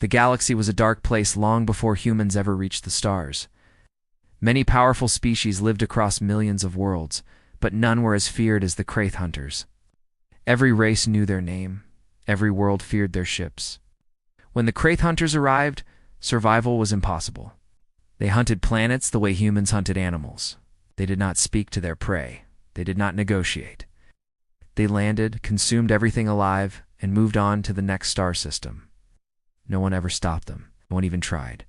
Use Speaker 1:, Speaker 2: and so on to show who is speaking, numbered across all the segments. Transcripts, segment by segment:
Speaker 1: The galaxy was a dark place long before humans ever reached the stars. Many powerful species lived across millions of worlds, but none were as feared as the Wraith Hunters. Every race knew their name. Every world feared their ships. When the Wraith Hunters arrived, survival was impossible. They hunted planets the way humans hunted animals. They did not speak to their prey. They did not negotiate. They landed, consumed everything alive, and moved on to the next star system. No one ever stopped them. No one even tried.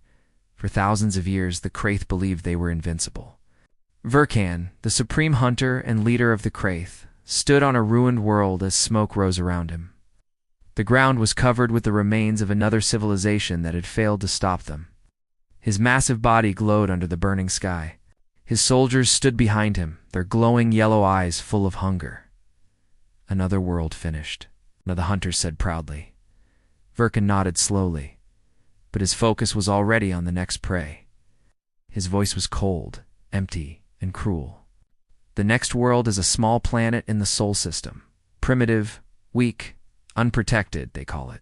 Speaker 1: For thousands of years, the Wraith believed they were invincible. Verkan, the supreme hunter and leader of the Wraith, stood on a ruined world as smoke rose around him. The ground was covered with the remains of another civilization that had failed to stop them. His massive body glowed under the burning sky. His soldiers stood behind him, their glowing yellow eyes full of hunger. Another world finished, one of the hunters said proudly. Verkan nodded slowly, but his focus was already on the next prey. His voice was cold, empty, and cruel. The next world is a small planet in the Sol system. Primitive, weak, unprotected, they call it.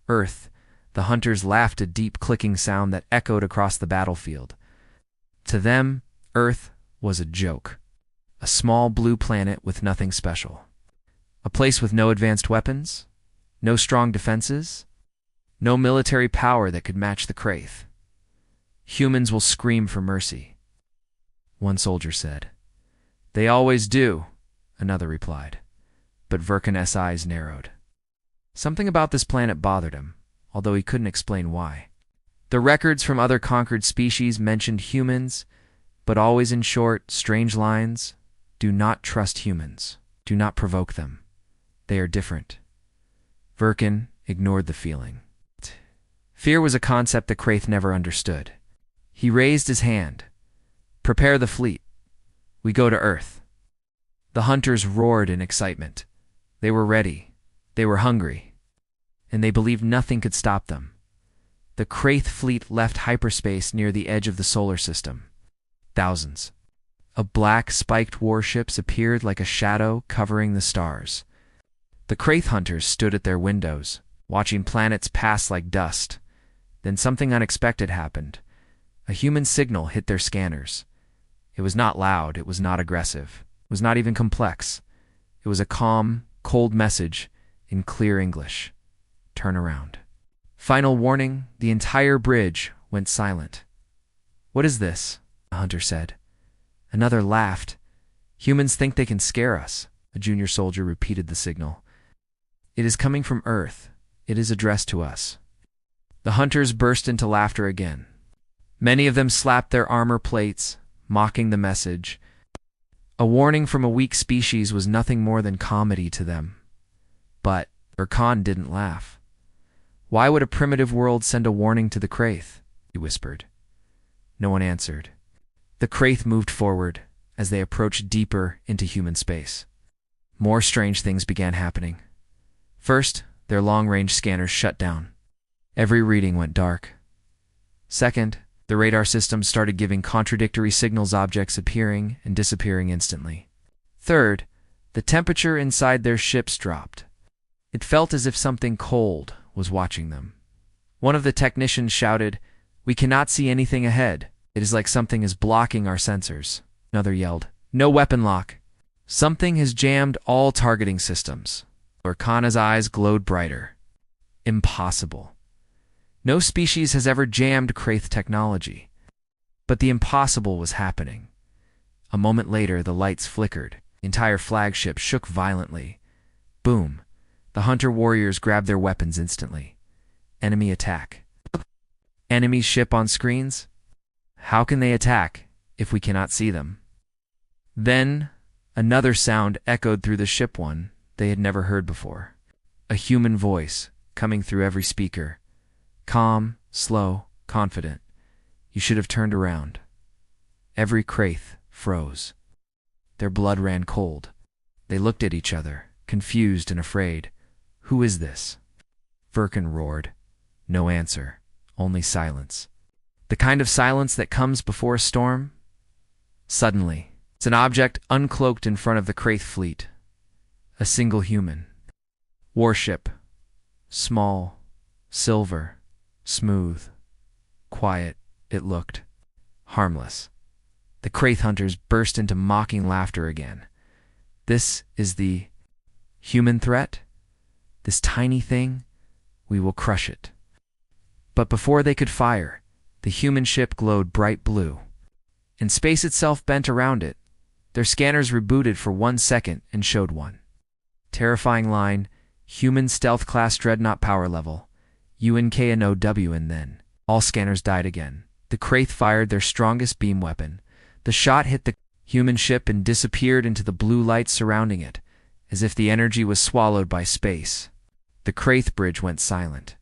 Speaker 1: Earth. The hunters laughed, a deep clicking sound that echoed across the battlefield. To them, Earth was a joke. A small blue planet with nothing special. A place with no advanced weapons, no strong defenses, no military power that could match the Wraith. Humans will scream for mercy, one soldier said. They always do, another replied. But Verkan's eyes narrowed. Something about this planet bothered him, although he couldn't explain why. The records from other conquered species mentioned humans, but always in short, strange lines. Do not trust humans. Do not provoke them. They are different. Verkan ignored the feeling. Fear was a concept the Wraith never understood. He raised his hand. Prepare the fleet. We go to Earth. The hunters roared in excitement. They were ready. They were hungry. And they believed nothing could stop them. The Wraith fleet left hyperspace near the edge of the solar system. Thousands of black, spiked warships appeared like a shadow covering the stars. The Wraith hunters stood at their windows, watching planets pass like dust. Then something unexpected happened. A human signal hit their scanners. It was not loud, it was not aggressive, it was not even complex. It was a calm, cold message in clear English. Turn around. Final warning, the entire bridge went silent. What is this? A hunter said. Another laughed. Humans think they can scare us, a junior soldier repeated the signal. It is coming from Earth. It is addressed to us. The hunters burst into laughter again. Many of them slapped their armor plates, mocking the message. A warning from a weak species was nothing more than comedy to them. But Verkan didn't laugh. Why would a primitive world send a warning to the Wraith? He whispered. No one answered. The Wraith moved forward as they approached deeper into human space. More strange things began happening. First, their long-range scanners shut down. Every reading went dark. Second, the radar systems started giving contradictory signals, objects appearing and disappearing instantly. Third, the temperature inside their ships dropped. It felt as if something cold was watching them. One of the technicians shouted, "We cannot see anything ahead. It is like something is blocking our sensors." Another yelled, "No weapon lock. Something has jammed all targeting systems." Verkan's eyes glowed brighter. Impossible. No species has ever jammed Wraith technology. But the impossible was happening. A moment later, the lights flickered. The entire flagship shook violently. Boom. The hunter warriors grabbed their weapons instantly. Enemy attack. Enemy ship on screens? How can they attack if we cannot see them? Then, another sound echoed through the ship, one they had never heard before. A human voice coming through every speaker. Calm, slow, confident. You should have turned around. Every Wraith froze. Their blood ran cold. They looked at each other, confused and afraid. Who is this? Verkan roared. No answer, only silence. The kind of silence that comes before a storm? Suddenly, it's an object uncloaked in front of the Wraith fleet. A single human. Warship. Small. Silver. Smooth, quiet, it looked. Harmless. The Kraith hunters burst into mocking laughter again. This is the human threat? This tiny thing? We will crush it. But before they could fire, the human ship glowed bright blue, and space itself bent around it. Their scanners rebooted for 1 second and showed one terrifying line, human stealth class dreadnought power level, UNKNOW, and then all scanners died again. The Kraith fired their strongest beam weapon. The shot hit the human ship and disappeared into the blue light surrounding it, as if the energy was swallowed by space. The Kraith bridge went silent.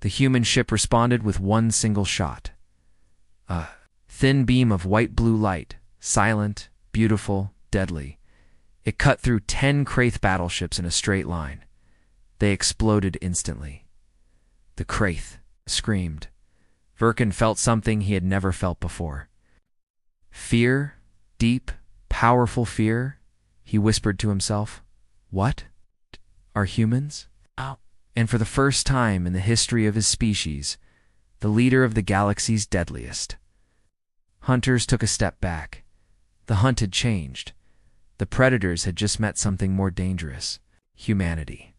Speaker 1: The human ship responded with one single shot. A thin beam of white-blue light, silent, beautiful, deadly. It cut through 10 Kraith battleships in a straight line. They exploded instantly. The Kraith screamed. Verkan felt something he had never felt before. Fear, deep, powerful fear, he whispered to himself. What? Are humans? Oh. And for the first time in the history of his species, the leader of the galaxy's deadliest. Hunters took a step back. The hunt had changed. The predators had just met something more dangerous. Humanity.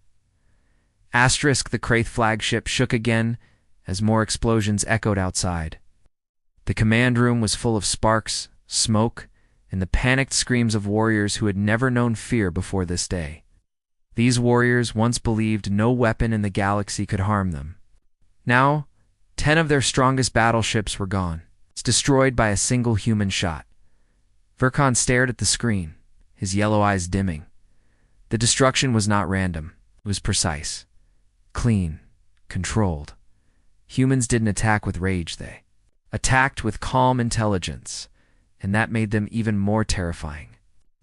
Speaker 1: Asterisk, the Kraith flagship shook again as more explosions echoed outside. The command room was full of sparks, smoke, and the panicked screams of warriors who had never known fear before this day. These warriors once believed no weapon in the galaxy could harm them. Now, 10 of their strongest battleships were gone. It's destroyed by a single human shot. Verkan stared at the screen, his yellow eyes dimming. The destruction was not random. It was precise. Clean. Controlled. Humans didn't attack with rage, they attacked with calm intelligence, and that made them even more terrifying.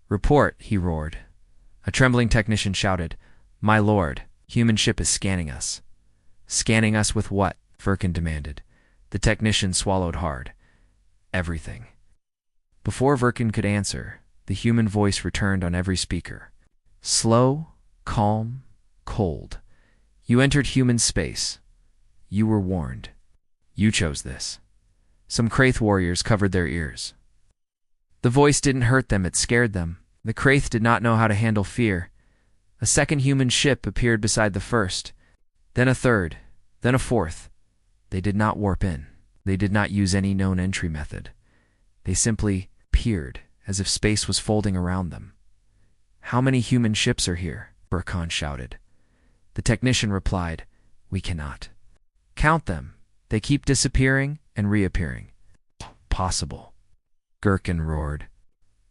Speaker 1: Report, he roared. A trembling technician shouted, My lord, human ship is scanning us. Scanning us with what? Verkan demanded. The technician swallowed hard. Everything. Before Verkan could answer, the human voice returned on every speaker. Slow, calm, cold. You entered human space. You were warned. You chose this. Some Kraith warriors covered their ears. The voice didn't hurt them, it scared them. The Kraith did not know how to handle fear. A second human ship appeared beside the first, then a third, then a fourth. They did not warp in. They did not use any known entry method. They simply peered, as if space was folding around them. How many human ships are here? Verkan shouted. The technician replied, We cannot. Count them. They keep disappearing and reappearing. Possible. Gherkin roared.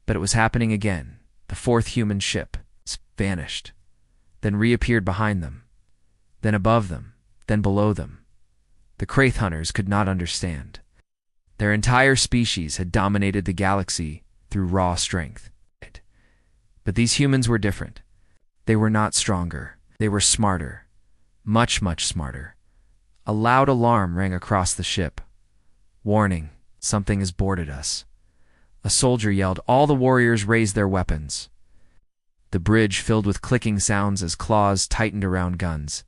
Speaker 1: But it was happening again. The fourth human ship vanished, then reappeared behind them, then above them, then below them. The Kraith hunters could not understand. Their entire species had dominated the galaxy through raw strength. But these humans were different. They were not stronger. They were smarter. Much, much smarter. A loud alarm rang across the ship. Warning, something has boarded us. A soldier yelled. All the warriors raised their weapons. The bridge filled with clicking sounds as claws tightened around guns.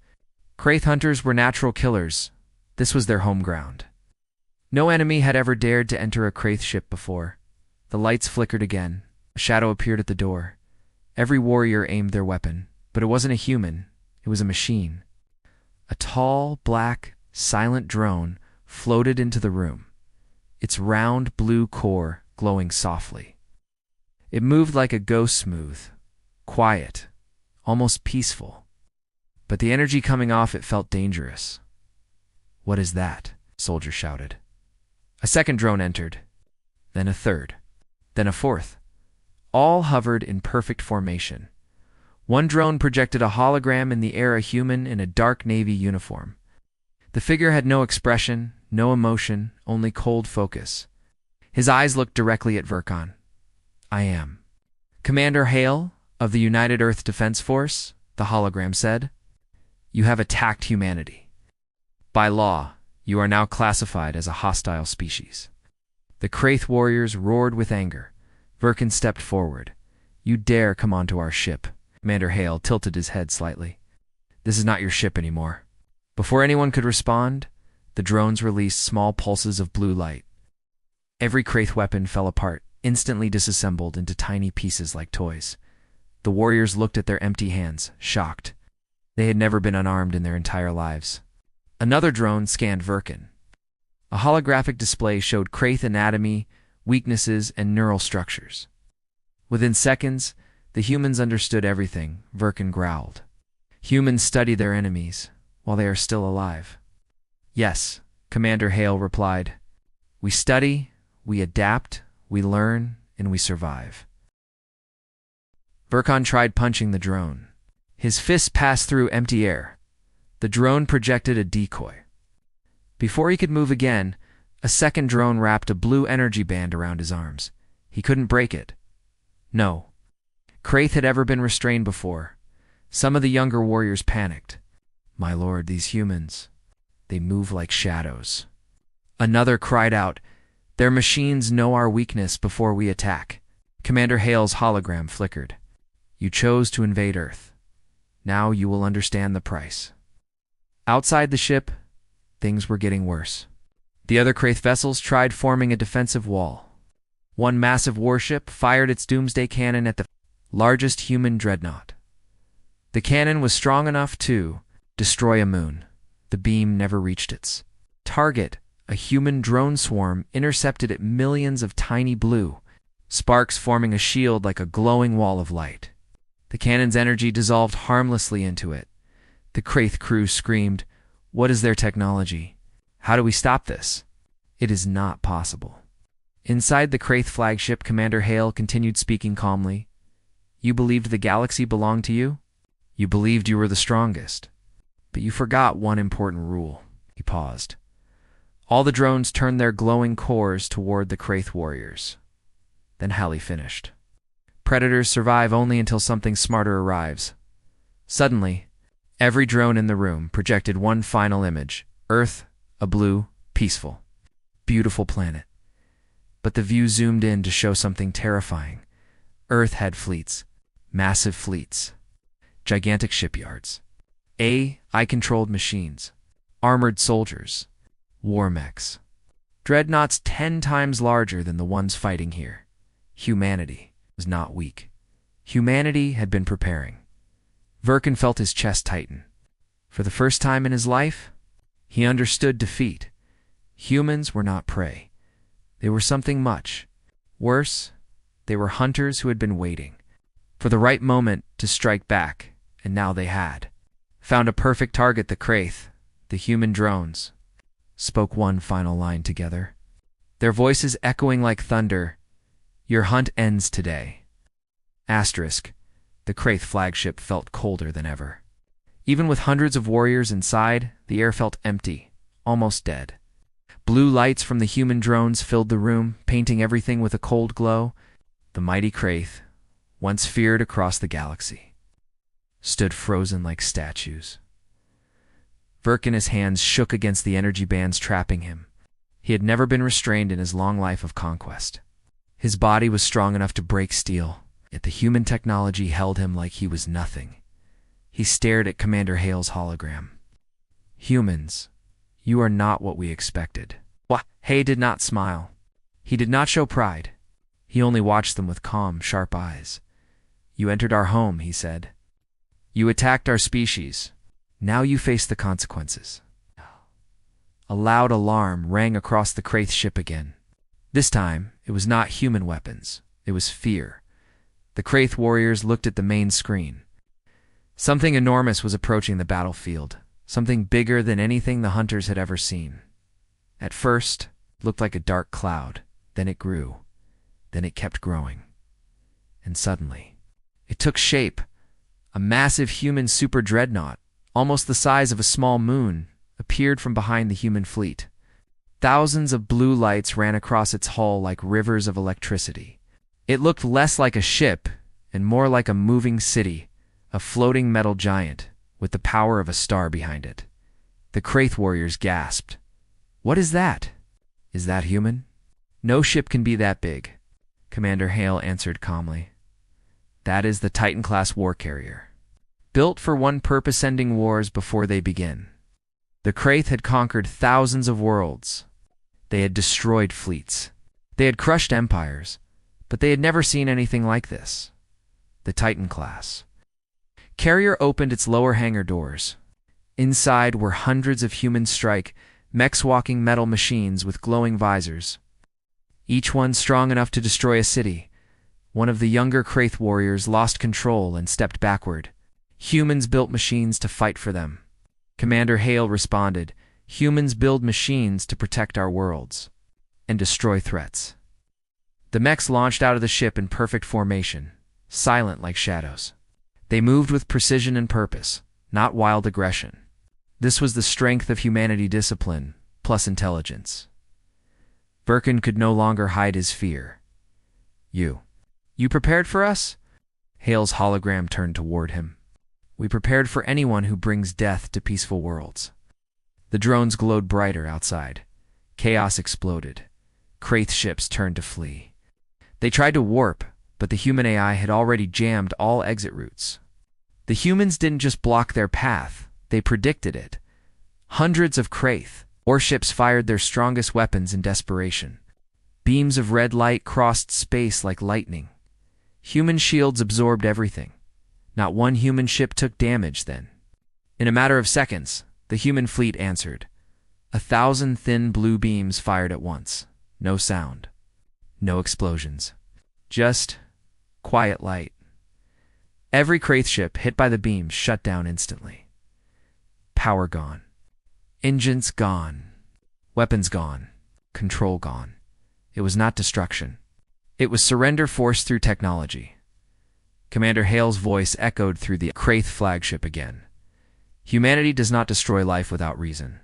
Speaker 1: Kraith hunters were natural killers. This was their home ground. No enemy had ever dared to enter a Kraith ship before. The lights flickered again. A shadow appeared at the door. Every warrior aimed their weapon, but it wasn't a human. It was a machine. A tall, black, silent drone floated into the room, its round blue core glowing softly. It moved like a ghost, smooth, quiet, almost peaceful. But the energy coming off it felt dangerous. What is that? A soldier shouted. A second drone entered, then a third, then a fourth. All hovered in perfect formation. One drone projected a hologram in the air, a human in a dark navy uniform. The figure had no expression, no emotion, only cold focus. His eyes looked directly at Verkan. I am Commander Hale of the United Earth Defense Force, the hologram said. You have attacked humanity. By law, you are now classified as a hostile species. The Kraith warriors roared with anger. Verkan stepped forward. You dare come onto our ship. Commander Hale tilted his head slightly. This is not your ship anymore. Before anyone could respond, The drones released small pulses of blue light. Every Kraith weapon fell apart, instantly disassembled into tiny pieces like toys. The warriors looked at their empty hands, shocked. They had never been unarmed in their entire lives. Another drone scanned Verkin. A holographic display showed Kraith anatomy, weaknesses, and neural structures. Within seconds, the humans understood everything, Verkin growled. Humans study their enemies, while they are still alive. Yes, Commander Hale replied. We study, we adapt, we learn, and we survive. Verkin tried punching the drone. His fists passed through empty air. The drone projected a decoy. Before he could move again, a second drone wrapped a blue energy band around his arms. He couldn't break it. No. Kraith had ever been restrained before. Some of the younger warriors panicked. My lord, these humans, they move like shadows. Another cried out, their machines know our weakness before we attack. Commander Hale's hologram flickered. You chose to invade Earth. Now you will understand the price. Outside the ship, things were getting worse. The other Kraith vessels tried forming a defensive wall. One massive warship fired its doomsday cannon at the largest human dreadnought. The cannon was strong enough to destroy a moon. The beam never reached its target. A human drone swarm intercepted it millions of tiny blue, sparks forming a shield like a glowing wall of light. The cannon's energy dissolved harmlessly into it. The Kraith crew screamed, what is their technology? How do we stop this? It is not possible. Inside the Kraith flagship, Commander Hale continued speaking calmly. You believed the galaxy belonged to you? You believed you were the strongest. But you forgot one important rule. He paused. All the drones turned their glowing cores toward the Kraith warriors. Then Halley finished. Predators survive only until something smarter arrives. Suddenly, every drone in the room projected one final image. Earth, a blue, peaceful, beautiful planet. But the view zoomed in to show something terrifying. Earth had fleets, massive fleets, gigantic shipyards, AI-controlled machines, armored soldiers, war mechs, dreadnoughts 10 times larger than the ones fighting here. Humanity was not weak. Humanity had been preparing. Verkin felt his chest tighten. For the first time in his life, he understood defeat. Humans were not prey. They were something much worse. They were hunters who had been waiting for the right moment to strike back, and now they had found a perfect target. The Kraith, the human drones, spoke one final line together, their voices echoing like thunder. Your hunt ends today. Asterisk. The Kraith flagship felt colder than ever. Even with hundreds of warriors inside, the air felt empty, almost dead. Blue lights from the human drones filled the room, painting everything with a cold glow. The mighty Kraith, once feared across the galaxy, stood frozen like statues. Verkin's hands shook against the energy bands trapping him. He had never been restrained in his long life of conquest. His body was strong enough to break steel, yet the human technology held him like he was nothing. He stared at Commander Hale's hologram. Humans, you are not what we expected. Hay did not smile. He did not show pride. He only watched them with calm, sharp eyes. You entered our home, he said. You attacked our species. Now you face the consequences. A loud alarm rang across the Kraith ship again. This time, it was not human weapons. It was fear. The Kraith warriors looked at the main screen. Something enormous was approaching the battlefield, something bigger than anything the hunters had ever seen. At first, it looked like a dark cloud. Then it grew. Then it kept growing. And suddenly, it took shape. A massive human super dreadnought, almost the size of a small moon, appeared from behind the human fleet. Thousands of blue lights ran across its hull like rivers of electricity. It looked less like a ship and more like a moving city, a floating metal giant with the power of a star behind it. The Kraith warriors gasped. What is that? Is that human? No ship can be that big, Commander Hale answered calmly. That is the Titan-class war carrier, built for one purpose: ending wars before they begin. The Kraith had conquered thousands of worlds. They had destroyed fleets. They had crushed empires, but they had never seen anything like this. The Titan class. Carrier opened its lower hangar doors. Inside were hundreds of human strike, mechs-walking metal machines with glowing visors. Each one strong enough to destroy a city. One of the younger Kraith warriors lost control and stepped backward. Humans built machines to fight for them. Commander Hale responded, "Humans build machines to protect our worlds and destroy threats." The mechs launched out of the ship in perfect formation, silent like shadows. They moved with precision and purpose, not wild aggression. This was the strength of humanity discipline, plus intelligence. Birkin could no longer hide his fear. You prepared for us?" Hale's hologram turned toward him. "We prepared for anyone who brings death to peaceful worlds." The drones glowed brighter outside. Chaos exploded. Kraith ships turned to flee. They tried to warp, but the human AI had already jammed all exit routes. The humans didn't just block their path, they predicted it. Hundreds of Kraith warships fired their strongest weapons in desperation. Beams of red light crossed space like lightning. Human shields absorbed everything. Not one human ship took damage then. In a matter of seconds, the human fleet answered. 1,000 thin blue beams fired at once. No sound. No explosions. Just quiet light. Every Kraith ship hit by the beams shut down instantly. Power gone. Engines gone. Weapons gone. Control gone. It was not destruction. It was surrender forced through technology. Commander Hale's voice echoed through the Kraith flagship again. "Humanity does not destroy life without reason.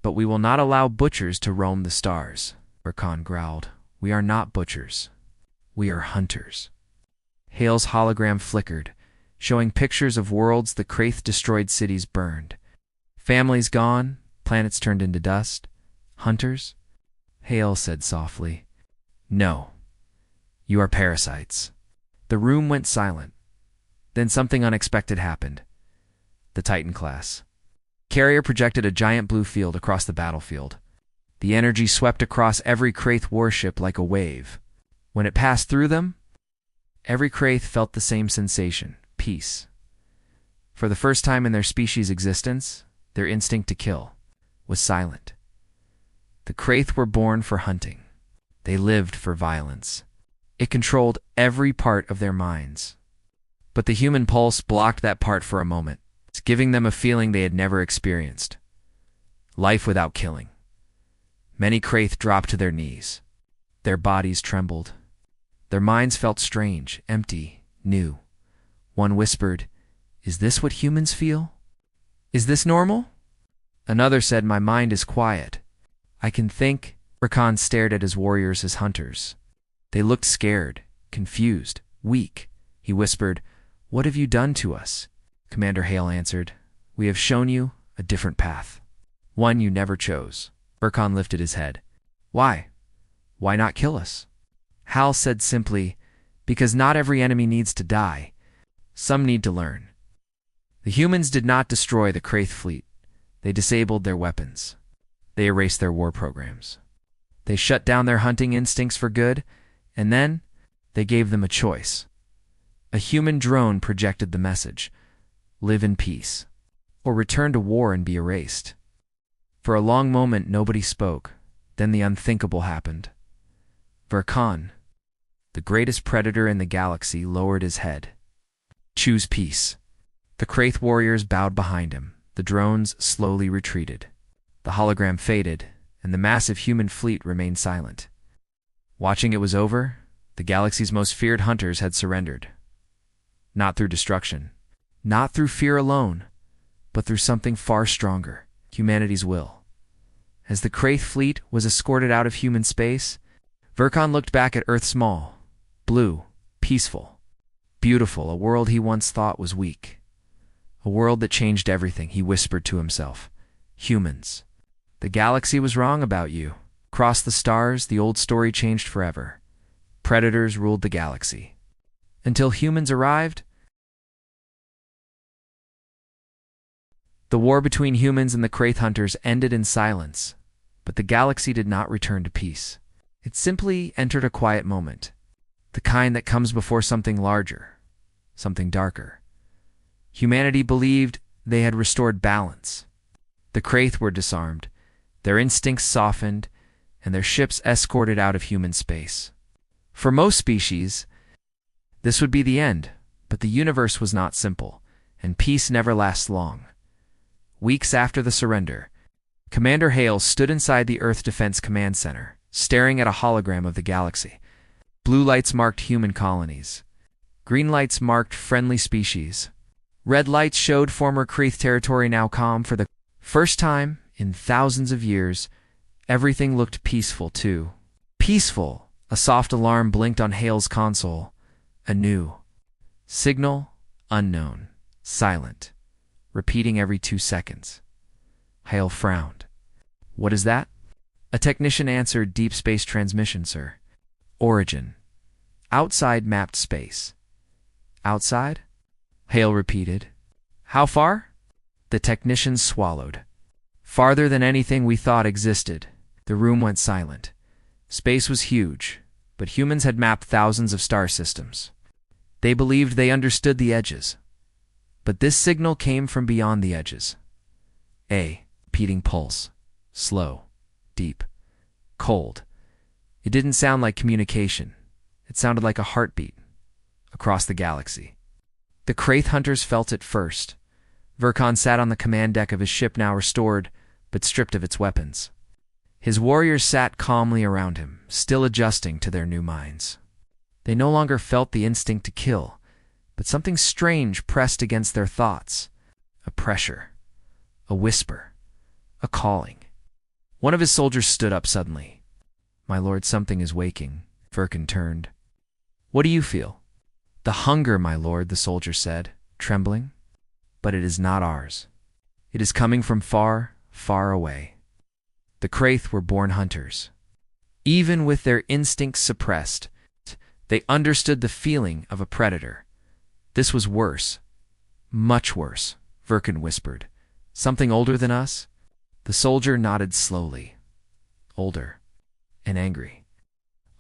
Speaker 1: But we will not allow butchers to roam the stars." Birkin growled. "We are not butchers. We are hunters." Hale's hologram flickered, showing pictures of worlds the Kraith destroyed cities burned. Families gone, planets turned into dust. Hunters? Hale said softly. "No. You are parasites." The room went silent. Then something unexpected happened. The Titan class. Carrier projected a giant blue field across the battlefield. The energy swept across every Kraith warship like a wave. When it passed through them, every Kraith felt the same sensation, peace. For the first time in their species' existence, their instinct to kill was silent. The Kraith were born for hunting. They lived for violence. It controlled every part of their minds. But the human pulse blocked that part for a moment, giving them a feeling they had never experienced. Life without killing. Many Kraith dropped to their knees. Their bodies trembled. Their minds felt strange, empty, new. One whispered, "Is this what humans feel? Is this normal?" Another said, "My mind is quiet. I can think." Birkin stared at his warriors as hunters. They looked scared, confused, weak. He whispered, "What have you done to us?" Commander Hale answered, "We have shown you a different path. One you never chose." Birkin lifted his head. "Why? Why not kill us?" Hal said simply, "Because not every enemy needs to die. Some need to learn." The humans did not destroy the Kraith fleet. They disabled their weapons. They erased their war programs. They shut down their hunting instincts for good, and then they gave them a choice. A human drone projected the message: live in peace, or return to war and be erased. For a long moment nobody spoke. Then the unthinkable happened. Birkin, the greatest predator in the galaxy, lowered his head. "Choose peace." The Kraith warriors bowed behind him. The drones slowly retreated. The hologram faded, and the massive human fleet remained silent. Watching it was over, the galaxy's most feared hunters had surrendered. Not through destruction, not through fear alone, but through something far stronger, humanity's will. As the Kraith fleet was escorted out of human space, Birkin looked back at Earth small, blue, peaceful, beautiful, a world he once thought was weak. A world that changed everything, he whispered to himself. "Humans. The galaxy was wrong about you. Across the stars, the old story changed forever. Predators ruled the galaxy. Until humans arrived, The war between humans and the Wraith Hunters ended in silence, but the galaxy did not return to peace. It simply entered a quiet moment, the kind that comes before something larger, something darker. Humanity believed they had restored balance. The Wraith were disarmed, their instincts softened, and their ships escorted out of human space. For most species, this would be the end, but the universe was not simple, and peace never lasts long. Weeks after the surrender, Commander Hale stood inside the Earth Defense Command Center, staring at a hologram of the galaxy. Blue lights marked human colonies. Green lights marked friendly species. Red lights showed former Wraith territory now calm. For the first time in thousands of years, everything looked peaceful too. Peaceful. A soft alarm blinked on Hale's console. A new signal, unknown, silent, repeating every 2 seconds. Hale frowned. What is that? A technician answered, deep space transmission, sir. Origin. Outside mapped space. Outside? Hale repeated. How far? The technician swallowed. Farther than anything we thought existed. The room went silent. Space was huge, but humans had mapped thousands of star systems. They believed they understood the edges. But this signal came from beyond the edges. A repeating pulse. Slow. Deep. Cold. It didn't sound like communication. It sounded like a heartbeat. Across the galaxy. The Wraith Hunters felt it first. Verkan sat on the command deck of his ship, now restored, but stripped of its weapons. His warriors sat calmly around him, still adjusting to their new minds. They no longer felt the instinct to kill, but something strange pressed against their thoughts. A pressure. A whisper. A calling. One of his soldiers stood up suddenly. My lord, something is waking. Verkan turned. What do you feel? The hunger, my lord, the soldier said, trembling. But it is not ours. It is coming from far, far away. The Wraith were born hunters. Even with their instincts suppressed, they understood the feeling of a predator. This was worse. Much worse, Verkan whispered. Something older than us? The soldier nodded slowly. Older. And angry.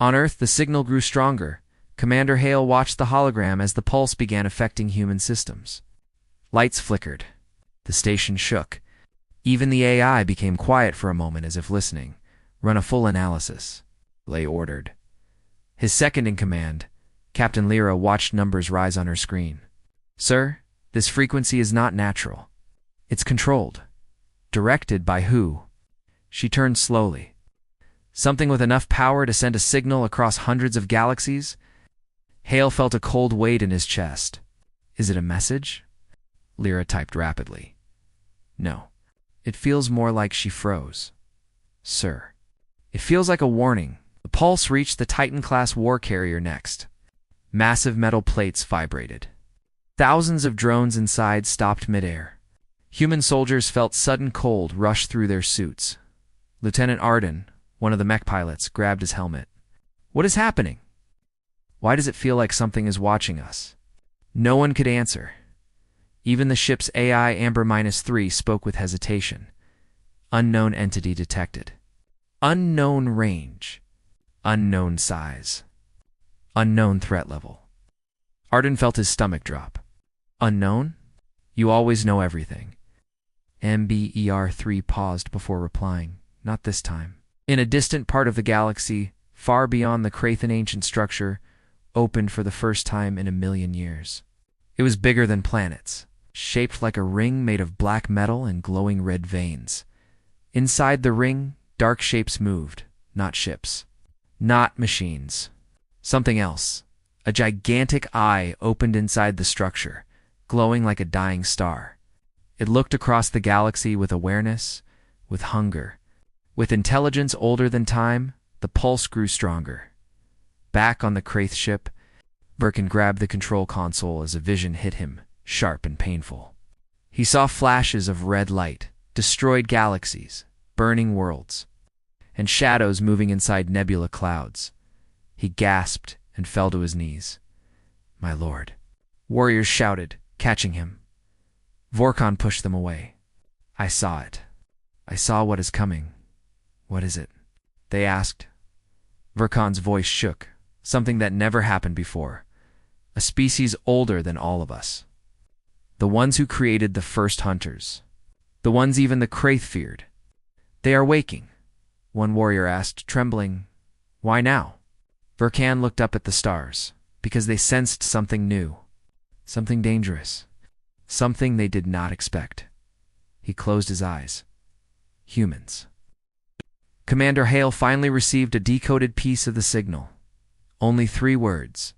Speaker 1: On Earth, the signal grew stronger. Commander Hale watched the hologram as the pulse began affecting human systems. Lights flickered. The station shook. Even the AI became quiet for a moment, as if listening. Run a full analysis. Lay ordered. His second in command, Captain Lyra, watched numbers rise on her screen. Sir, this frequency is not natural. It's controlled. Directed by who? She turned slowly. Something with enough power to send a signal across hundreds of galaxies? Hale felt a cold weight in his chest. Is it a message? Lyra typed rapidly. No. It feels more like she froze. Sir. It feels like a warning. The pulse reached the Titan-class war carrier next. Massive metal plates vibrated. Thousands of drones inside stopped midair. Human soldiers felt sudden cold rush through their suits. Lieutenant Arden, one of the mech pilots, grabbed his helmet. What is happening? Why does it feel like something is watching us? No one could answer. Even the ship's AI Amber-3 spoke with hesitation. Unknown entity detected. Unknown range. Unknown size. Unknown threat level. Arden felt his stomach drop. Unknown? You always know everything. MBER-3 paused before replying. Not this time. In a distant part of the galaxy, far beyond the Wraithen ancient structure, opened for the first time in 1,000,000 years. It was bigger than planets, shaped like a ring made of black metal and glowing red veins. Inside the ring, dark shapes moved, not ships, not machines. Something else. A gigantic eye opened inside the structure, glowing like a dying star. It looked across the galaxy with awareness, with hunger. With intelligence older than time, the pulse grew stronger. Back on the Wraith ship, Verkan grabbed the control console as a vision hit him, sharp and painful. He saw flashes of red light, destroyed galaxies, burning worlds, and shadows moving inside nebula clouds. He gasped and fell to his knees. My lord. Warriors shouted, catching him. Vorkon pushed them away. I saw it. I saw what is coming. What is it? They asked. Verkan's voice shook, something that never happened before. A species older than all of us. The ones who created the first hunters. The ones even the Kraith feared. They are waking, one warrior asked, trembling. Why now? Verkan looked up at the stars, because they sensed something new. Something dangerous. Something they did not expect. He closed his eyes. Humans. Commander Hale finally received a decoded piece of the signal. Only 3 words.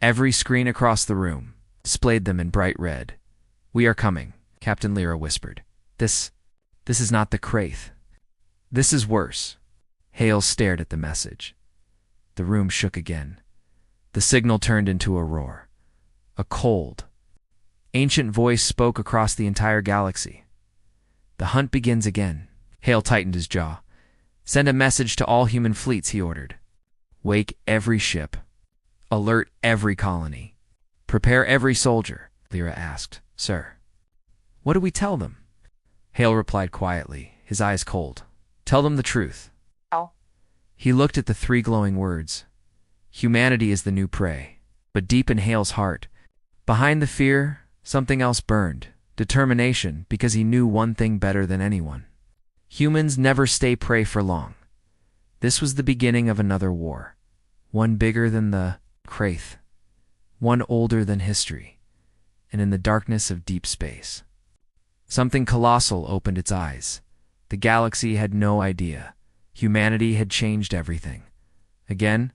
Speaker 1: Every screen across the room displayed them in bright red. We are coming, Captain Lyra whispered. This is not the Kraith. This is worse. Hale stared at the message. The room shook again. The signal turned into a roar. A cold, ancient voice spoke across the entire galaxy. The hunt begins again. Hale tightened his jaw. Send a message to all human fleets, he ordered. Wake every ship. Alert every colony. Prepare every soldier, Lyra asked. Sir. What do we tell them? Hale replied quietly, his eyes cold. Tell them the truth.
Speaker 2: Oh.
Speaker 1: He looked at the 3 glowing words. Humanity is the new prey. But deep in Hale's heart, behind the fear, something else burned. Determination, because he knew one thing better than anyone. Humans never stay prey for long. This was the beginning of another war. One bigger than the Kraith. One older than history. And in the darkness of deep space, something colossal opened its eyes. The galaxy had no idea. Humanity had changed everything. Again,